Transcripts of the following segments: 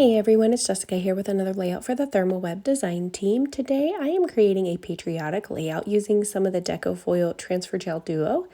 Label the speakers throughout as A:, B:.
A: Hey everyone, it's Jessica here with another layout for the Thermal Web design team. Today I am creating a patriotic layout using some of the Deco Foil Transfer Gel Duo.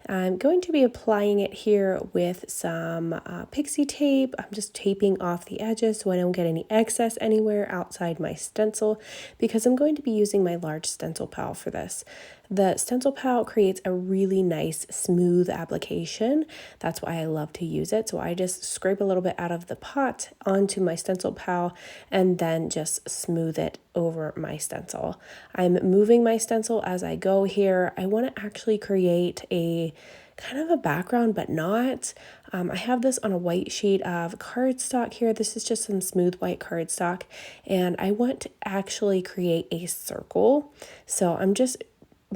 A: I'm going to be applying it here with some pixie tape. I'm just taping off the edges so I don't get any excess anywhere outside my stencil because I'm going to be using my large stencil pal for this. The stencil pal creates a really nice smooth application. That's why I love to use it. So I just scrape a little bit out of the pot onto my stencil pal and then just smooth it over my stencil. I'm moving my stencil as I go here. I want to actually create a kind of a background, but not. I have this on a white sheet of cardstock here. This is just some smooth white cardstock, and I want to actually create a circle. So I'm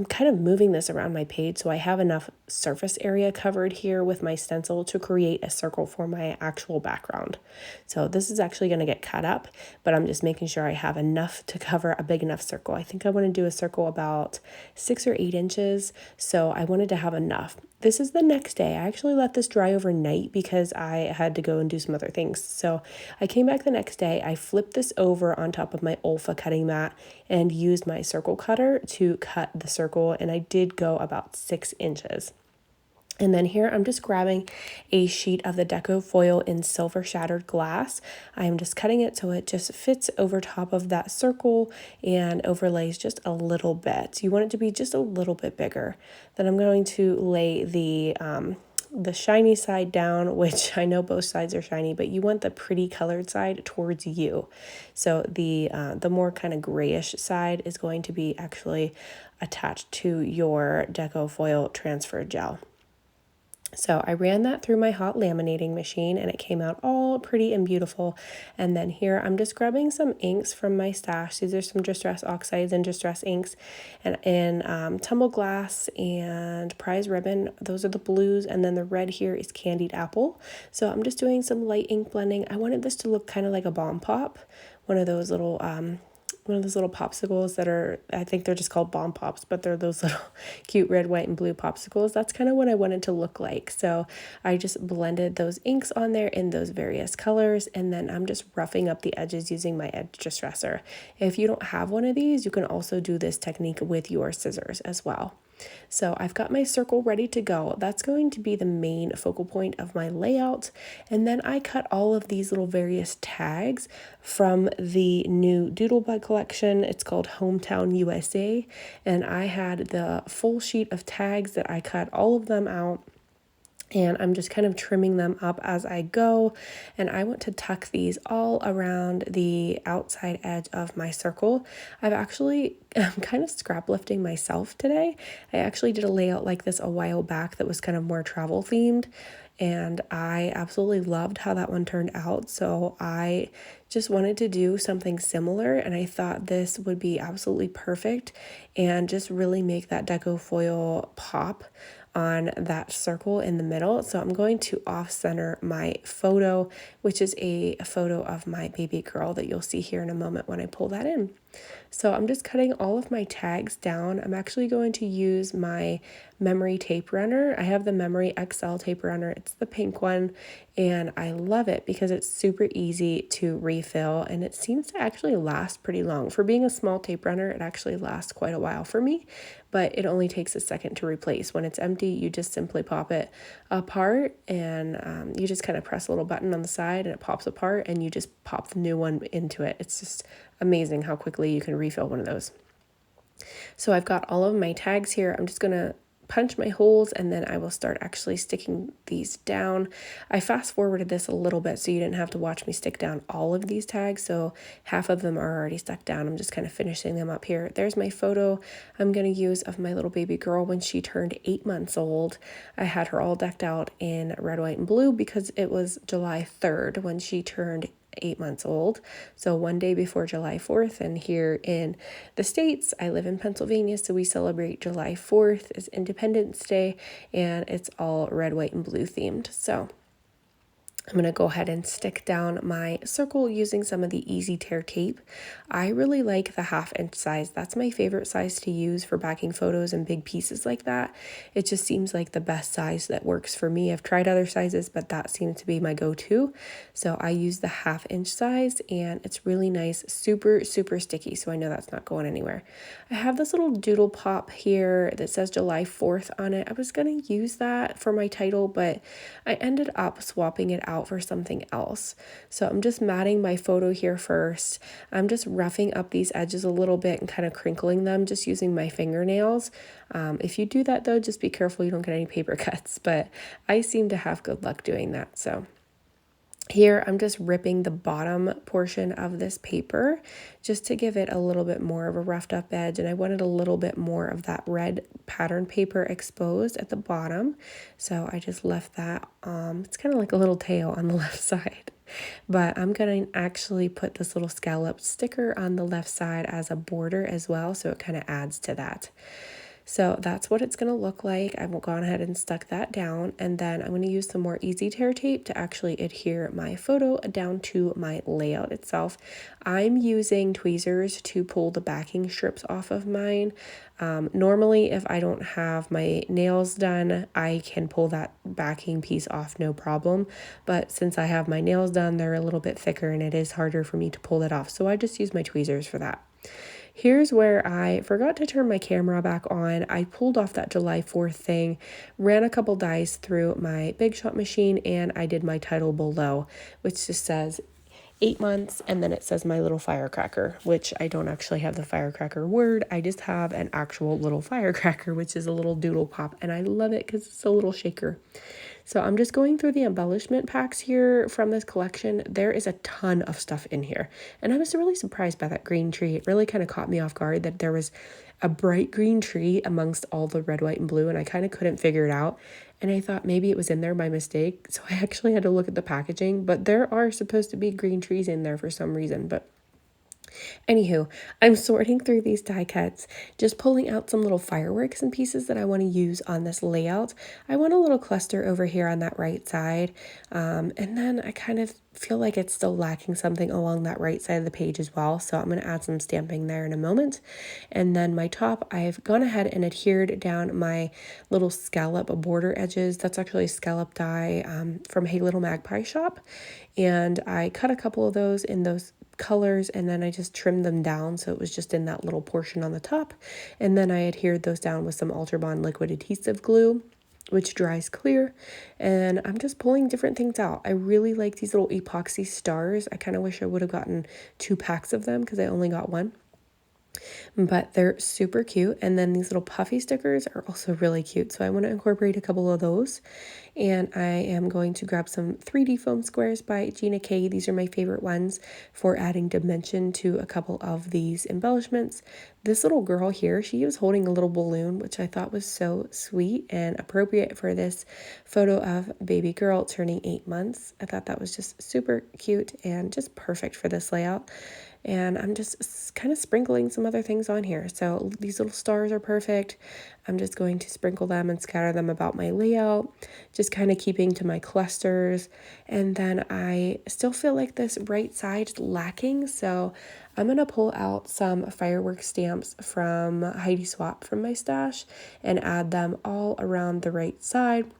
A: kind of moving this around my page so I have enough surface area covered here with my stencil to create a circle for my actual background. So this is actually going to get cut up, but I'm just making sure I have enough to cover a big enough circle. I think I want to do a circle about 6 or 8 inches, so I wanted to have enough. This is the next day. I actually let this dry overnight because I had to go and do some other things. So I came back the next day, I flipped this over on top of my Olfa cutting mat and used my circle cutter to cut the circle, and I did go about 6 inches. And then here I'm just grabbing a sheet of the Deco foil in silver shattered glass. I'm just cutting it so it just fits over top of that circle and overlays just a little bit. You want it to be just a little bit bigger. Then I'm going to lay the shiny side down, which I know both sides are shiny, but you want the pretty colored side towards you. So the more kind of grayish side is going to be actually attached to your Deco foil transfer gel. So I ran that through my hot laminating machine and it came out all pretty and beautiful. And then here I'm just grabbing some inks from my stash. These are some Distress Oxides and Distress inks, and in Tumble Glass and Prize Ribbon, those are the blues, and then the red here is Candied Apple. So I'm just doing some light ink blending. I wanted this to look kind of like a bomb pop, one of those little popsicles that are, I think they're just called bomb pops, but they're those little cute red, white, and blue popsicles. That's kind of what I wanted to look like. So I just blended those inks on there in those various colors, and then I'm just roughing up the edges using my edge distresser. If you don't have one of these, you can also do this technique with your scissors as well. So I've got my circle ready to go. That's going to be the main focal point of my layout. And then I cut all of these little various tags from the new Doodlebug collection. It's called Hometown USA. And I had the full sheet of tags that I cut all of them out. And I'm just kind of trimming them up as I go. And I want to tuck these all around the outside edge of my circle. I'm kind of scrap lifting myself today. I actually did a layout like this a while back that was kind of more travel themed, and I absolutely loved how that one turned out. So I just wanted to do something similar, and I thought this would be absolutely perfect and just really make that Deco foil pop on that circle in the middle. So I'm going to off center my photo, which is a photo of my baby girl that you'll see here in a moment when I pull that in. So I'm just cutting all of my tags down. I'm actually going to use my memory tape runner. I have the Memory XL tape runner. It's the pink one, and I love it because it's super easy to refill, and it seems to actually last pretty long. For being a small tape runner, it actually lasts quite a while for me, but it only takes a second to replace. When it's empty, you just simply pop it apart, and you just kind of press a little button on the side and it pops apart, and you just pop the new one into it. It's just amazing how quickly you can refill one of those. So I've got all of my tags here. I'm just going to punch my holes, and then I will start actually sticking these down. I fast forwarded this a little bit so you didn't have to watch me stick down all of these tags, so half of them are already stuck down. I'm just kind of finishing them up here. There's my photo I'm going to use of my little baby girl when she turned 8 months old. I had her all decked out in red, white, and blue because it was July 3rd when she turned 8 months old, so one day before July 4th. And here in the States, I live in Pennsylvania, so we celebrate July 4th as Independence Day, and it's all red, white, and blue themed. So I'm going to go ahead and stick down my circle using some of the easy tear tape. I really like the 1/2 inch size. That's my favorite size to use for backing photos and big pieces like that. It just seems like the best size that works for me. I've tried other sizes, but that seems to be my go-to. So I use the 1/2 inch size, and it's really nice, super, super sticky. So I know that's not going anywhere. I have this little doodle pop here that says July 4th on it. I was going to use that for my title, but I ended up swapping it out for something else. So I'm just matting my photo here first. I'm just roughing up these edges a little bit and kind of crinkling them just using my fingernails. If you do that though, just be careful you don't get any paper cuts, but I seem to have good luck doing that. So here, I'm just ripping the bottom portion of this paper just to give it a little bit more of a roughed up edge. And I wanted a little bit more of that red pattern paper exposed at the bottom. So I just left that, it's kind of like a little tail on the left side. But I'm going to actually put this little scallop sticker on the left side as a border as well. So it kind of adds to that. So that's what it's going to look like. I've gone ahead and stuck that down, and then I'm going to use some more easy tear tape to actually adhere my photo down to my layout itself. I'm using tweezers to pull the backing strips off of mine. Normally, if I don't have my nails done, I can pull that backing piece off no problem. But since I have my nails done, they're a little bit thicker and it is harder for me to pull that off. So I just use my tweezers for that. Here's where I forgot to turn my camera back on. I pulled off that July 4th thing, ran a couple dies through my Big Shot machine, and I did my title below, which just says 8 months, and then it says my little firecracker, which I don't actually have the firecracker word. I just have an actual little firecracker, which is a little doodle pop, and I love it because it's a little shaker. So I'm just going through the embellishment packs here from this collection. There is a ton of stuff in here. And I was really surprised by that green tree. It really kind of caught me off guard that there was a bright green tree amongst all the red, white, and blue. And I kind of couldn't figure it out. And I thought maybe it was in there by mistake. So I actually had to look at the packaging. But there are supposed to be green trees in there for some reason. But anywho, I'm sorting through these die cuts, just pulling out some little fireworks and pieces that I want to use on this layout. I want a little cluster over here on that right side, and then I kind of feel like it's still lacking something along that right side of the page as well, so I'm going to add some stamping there in a moment. And then my top, I've gone ahead and adhered down my little scallop border edges. That's actually a scallop die from Hey Little Magpie shop, and I cut a couple of those in those colors, and then I just trimmed them down so it was just in that little portion on the top, and then I adhered those down with some Ultra Bond liquid adhesive glue, which dries clear, and I'm just pulling different things out. I really like these little epoxy stars. I kind of wish I would have gotten 2 packs of them because I only got one. But they're super cute. And then these little puffy stickers are also really cute. So I want to incorporate a couple of those. And I am going to grab some 3D foam squares by Gina K. These are my favorite ones for adding dimension to a couple of these embellishments. This little girl here, she was holding a little balloon, which I thought was so sweet and appropriate for this photo of baby girl turning 8 months. I thought that was just super cute and just perfect for this layout. And I'm just kind of sprinkling some other things on here. So these little stars are perfect. I'm just going to sprinkle them and scatter them about my layout, just kind of keeping to my clusters. And then I still feel like this right side is lacking, so I'm going to pull out some fireworks stamps from Heidi Swapp from my stash and add them all around the right side.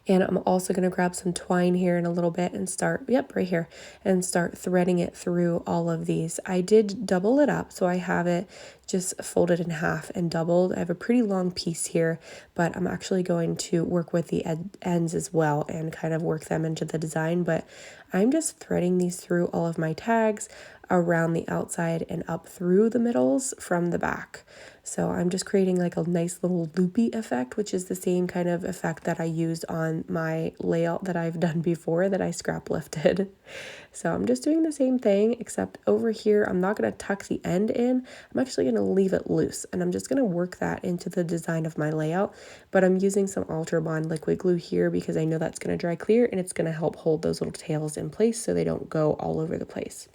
A: And I'm also going to grab some twine here in a little bit and start, right here, and start threading it through all of these. I did double it up, so I have it just folded in half and doubled. I have a pretty long piece here, but I'm actually going to work with the ends as well and kind of work them into the design. But I'm just threading these through all of my tags around the outside and up through the middles from the back. So I'm just creating like a nice little loopy effect, which is the same kind of effect that I used on my layout that I've done before that I scrap lifted. So I'm just doing the same thing, except over here, I'm not going to tuck the end in. I'm actually going to leave it loose, and I'm just going to work that into the design of my layout. But I'm using some Ultra Bond liquid glue here because I know that's going to dry clear, and it's going to help hold those little tails in place so they don't go all over the place.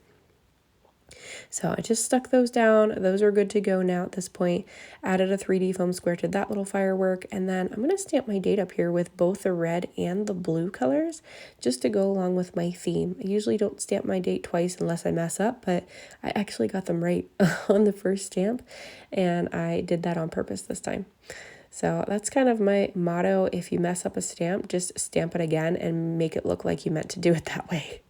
A: So I just stuck those down. Those are good to go now at this point. Added a 3D foam square to that little firework. And then I'm going to stamp my date up here with both the red and the blue colors just to go along with my theme. I usually don't stamp my date twice unless I mess up, but I actually got them right on the first stamp, and I did that on purpose this time. So that's kind of my motto. If you mess up a stamp, just stamp it again and make it look like you meant to do it that way.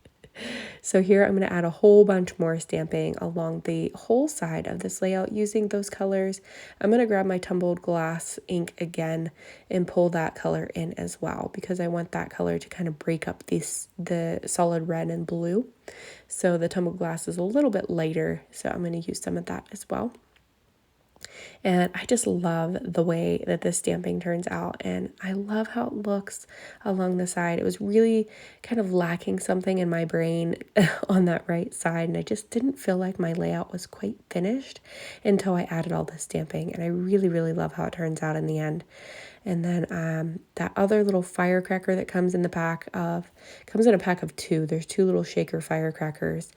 A: So here I'm going to add a whole bunch more stamping along the whole side of this layout using those colors. I'm going to grab my tumbled glass ink again and pull that color in as well, because I want that color to kind of break up the solid red and blue. So the tumbled glass is a little bit lighter, so I'm going to use some of that as well. And I just love the way that this stamping turns out, and I love how it looks along the side. It was really kind of lacking something in my brain on that right side, and I just didn't feel like my layout was quite finished until I added all this stamping, and I really, really love how it turns out in the end. And then that other little firecracker that comes in a pack of 2. There's 2 little shaker firecrackers.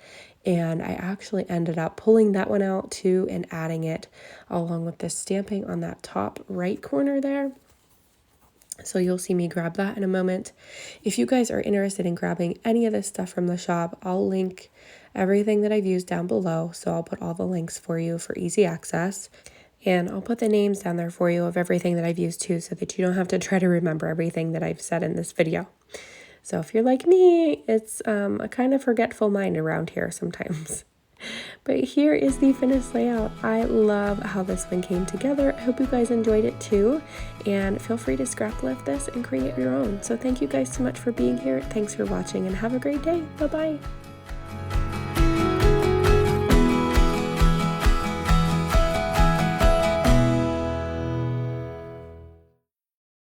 A: And I actually ended up pulling that one out too and adding it along with the stamping on that top right corner there. So you'll see me grab that in a moment. If you guys are interested in grabbing any of this stuff from the shop, I'll link everything that I've used down below. So I'll put all the links for you for easy access. And I'll put the names down there for you of everything that I've used too, so that you don't have to try to remember everything that I've said in this video. So if you're like me, it's a kind of forgetful mind around here sometimes. But here is the finished layout. I love how this one came together. I hope you guys enjoyed it too. And feel free to scrap lift this and create your own. So thank you guys so much for being here. Thanks for watching and have a great day. Bye-bye.